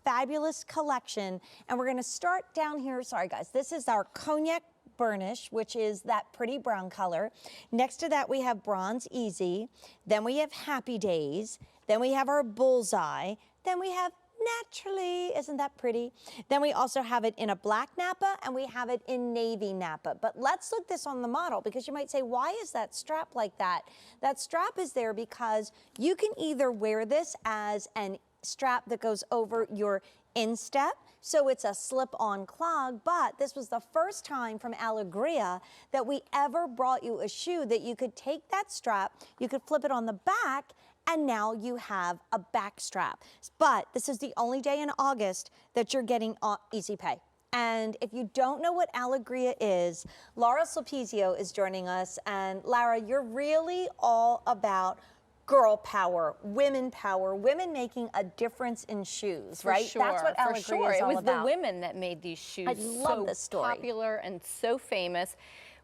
fabulous collection. And we're gonna start down here, sorry guys, this is our cognac burnish, which is that pretty brown color. Next to that, we have Bronze Easy. Then we have Happy Days. Then we have our Bullseye. Then we have Naturally, isn't that pretty? Then we also have it in a black Napa and we have it in navy Napa. But let's look this on the model because you might say, why is that strap like that? That strap is there because you can either wear this as an strap that goes over your instep, so it's a slip-on clog, but this was the first time from Alegria that we ever brought you a shoe that you could take that strap, you could flip it on the back, and now you have a back strap. But this is the only day in August that you're getting Easy Pay. And if you don't know what Alegria is, Laura Sulpizio is joining us. And Lara, you're really all about girl power, women making a difference in shoes, right? Sure, that's what Alegria is all about. It was the women that made these shoes so popular and so famous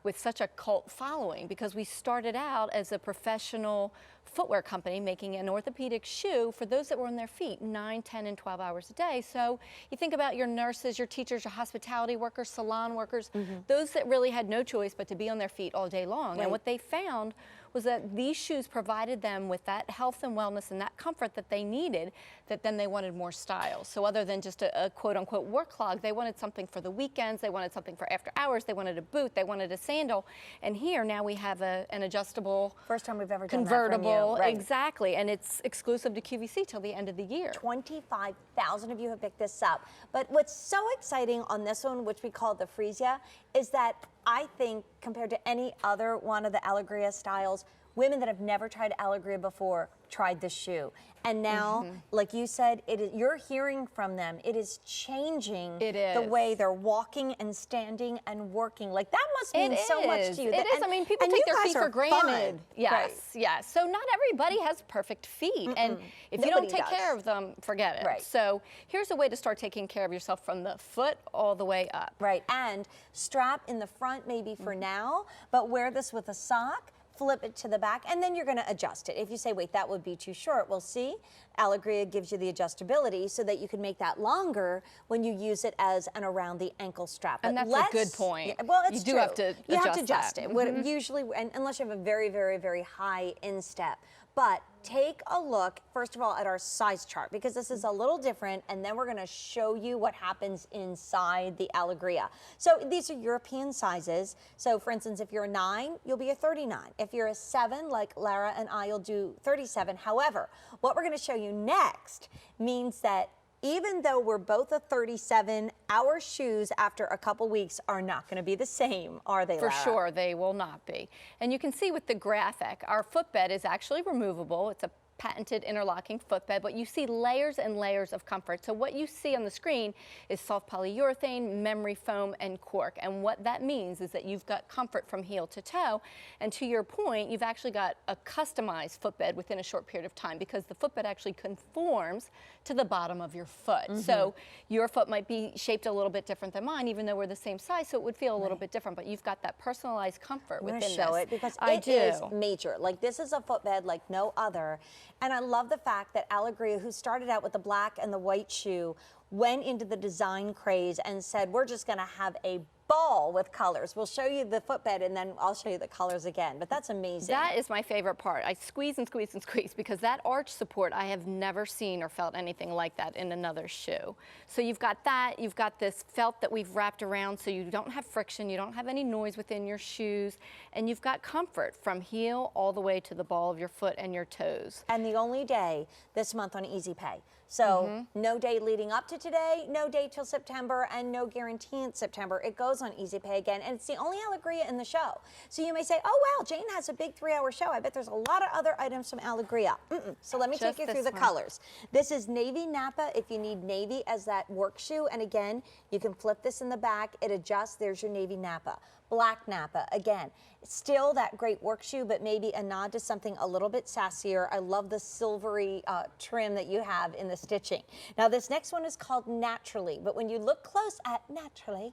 with such a cult following because we started out as a professional footwear company making an orthopedic shoe for those that were on their feet 9, 10, and 12 hours a day. So you think about your nurses, your teachers, your hospitality workers, salon workers, those that really had no choice but to be on their feet all day long. Right. And what they found was that these shoes provided them with that health and wellness and that comfort that they needed, that then they wanted more style. So other than just a quote-unquote work clog, they wanted something for the weekends, they wanted something for after hours, they wanted a boot, they wanted a sandal. And here now we have an adjustable, first time we've ever done convertible, that from you. Right. Exactly, and it's exclusive to QVC till the end of the year. 25,000 of you have picked this up. But what's so exciting on this one, which we call the Freesia, is that I think compared to any other one of the Alegria styles, women that have never tried Alegria before tried this shoe. And now, like you said, you're hearing from them. It is changing the way they're walking and standing and working. Like that must mean so much to you. It is. I mean, people take their feet for granted. Yes, right. yes. So not everybody has perfect feet. And if you don't take care of them, forget it. Right. So here's a way to start taking care of yourself from the foot all the way up. Right. And strap in the front maybe for now, but wear this with a sock. Flip it to the back, and then you're going to adjust it. If you say, wait, that would be too short, well, see, Alegria gives you the adjustability so that you can make that longer when you use it as an around the ankle strap. And that's a good point. Well, it's true. You have to adjust it. Usually, unless you have a very, very, very high instep. But take a look, first of all, at our size chart, because this is a little different, and then we're going to show you what happens inside the Alegria. So these are European sizes. So, for instance, if you're a 9, you'll be a 39. If you're a 7, like Lara and I, you'll do 37. However, what we're going to show you next means that even though we're both a 37, our shoes after a couple weeks are not going to be the same, are they, Lara? For sure, they will not be. And you can see with the graphic, our footbed is actually removable. It's a patented interlocking footbed, but you see layers and layers of comfort. So what you see on the screen is soft polyurethane, memory foam, and cork. And what that means is that you've got comfort from heel to toe. And to your point, you've actually got a customized footbed within a short period of time because the footbed actually conforms to the bottom of your foot. So your foot might be shaped a little bit different than mine, even though we're the same size, so it would feel a little bit different, but you've got that personalized comfort within this. I'm gonna show it because it is major. Like this is a footbed like no other. And I love the fact that Alegria, who started out with the black and the white shoe, went into the design craze and said, we're just gonna have a ball with colors. We'll show you the footbed and then I'll show you the colors again, but that's amazing. That is my favorite part. I squeeze and squeeze and squeeze because that arch support, I have never seen or felt anything like that in another shoe. So you've got that, you've got this felt that we've wrapped around so you don't have friction, you don't have any noise within your shoes, and you've got comfort from heel all the way to the ball of your foot and your toes. And the only day this month on Easy Pay. So no day leading up to today, no day till September, and no guarantee in September. It goes on Easy Pay again, and it's the only Alegria in the show. So you may say, oh, wow, Jane has a big 3-hour show. I bet there's a lot of other items from Alegria. So let me take you through the colors. This is navy Napa if you need navy as that work shoe. And again, you can flip this in the back. It adjusts. There's your navy Napa. Black Napa, again, still that great work shoe, but maybe a nod to something a little bit sassier. I love the silvery trim that you have in the stitching. Now this next one is called Naturally, but when you look close at Naturally,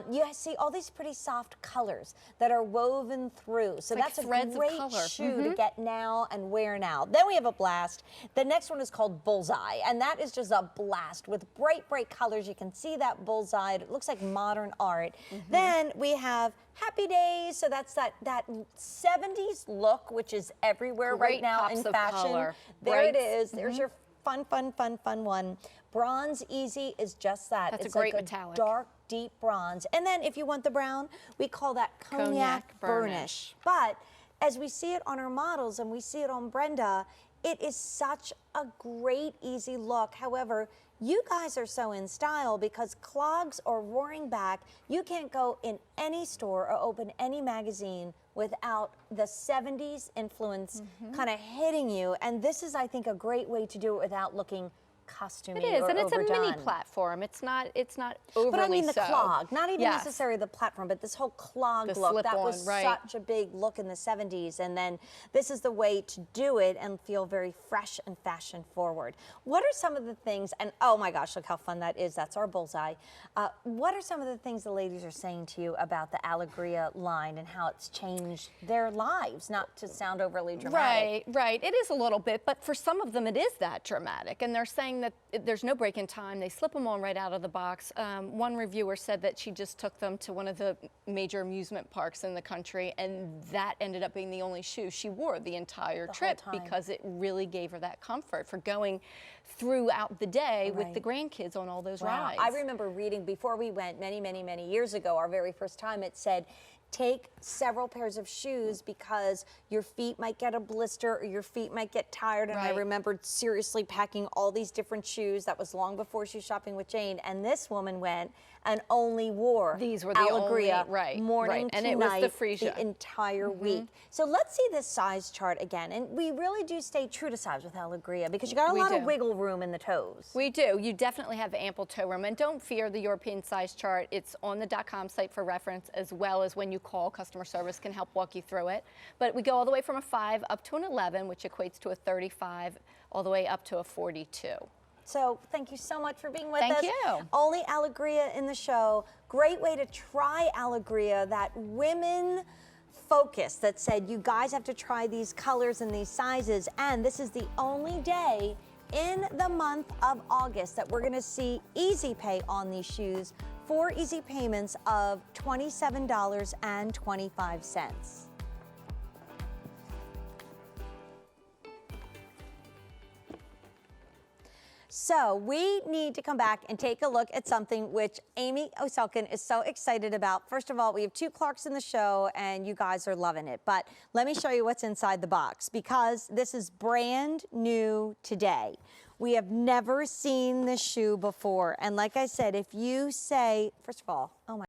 you see all these pretty soft colors that are woven through. So like that's a threads of great color. shoe to get now and wear now. Then we have a blast. The next one is called Bullseye, and that is just a blast with bright, bright colors. You can see that bullseye. It looks like modern art. Then we have Happy Days, so that's that 70s look, which is everywhere Great right now pops in of fashion. color. There it Brights. is. There's your fun one. Bronze Easy is just that. That's It's a great like metallic. dark, deep bronze. And then if you want the brown, we call that Cognac Burnish. But as we see it on our models and we see it on Brenda, it is such a great, easy look. However, you guys are so in style because Clogs or Roaring Back, you can't go in any store or open any magazine without the 70s influence kind of hitting you. And this is, I think, a great way to do it without looking costumey It is, or and it's overdone. a mini platform. It's not overly But I mean the so. clog, not even Yes. necessarily the platform, but this whole clog The look. That slip-on, was right. such a big look in the 70s, and then this is the way to do it and feel very fresh and fashion forward. What are some of the things, and oh my gosh, look how fun that is. That's our bullseye. What are some of the things the ladies are saying to you about the Alegria line and how it's changed their lives, not to sound overly dramatic? Right. It is a little bit, but for some of them it is that dramatic. And they're saying that there's no break in time. They slip them on right out of the box. One reviewer said that she just took them to one of the major amusement parks in the country, and that ended up being the only shoe she wore the entire trip because it really gave her that comfort for going throughout the day with the grandkids on all those rides. I remember reading before we went many years ago, our very first time, it said, take several pairs of shoes because your feet might get a blister or your feet might get tired. And I remembered seriously packing all these different shoes. That was long before shoe shopping with Jane. And this woman went and only wore these were the Alegria morning to and it night was the Freesia the entire week. So let's see this size chart again. And we really do stay true to size with Alegria because you got a lot of wiggle room in the toes. We do. You definitely have ample toe room. And don't fear the European size chart. It's on the .com site for reference, as well as when you call, customer service can help walk you through it. But we go all the way from a 5 up to an 11, which equates to a 35, all the way up to a 42. So thank you so much for being with us. Thank you. Only Alegria in the show. Great way to try Alegria, that women focus that said you guys have to try these colors and these sizes. And this is the only day in the month of August that we're going to see easy pay on these shoes. 4 easy payments of $27.25. So we need to come back and take a look at something which Amy Oselkin is so excited about. First of all, we have 2 Clarks in the show and you guys are loving it. But let me show you what's inside the box because this is brand new today. We have never seen this shoe before. And like I said, if you say, first of all, oh my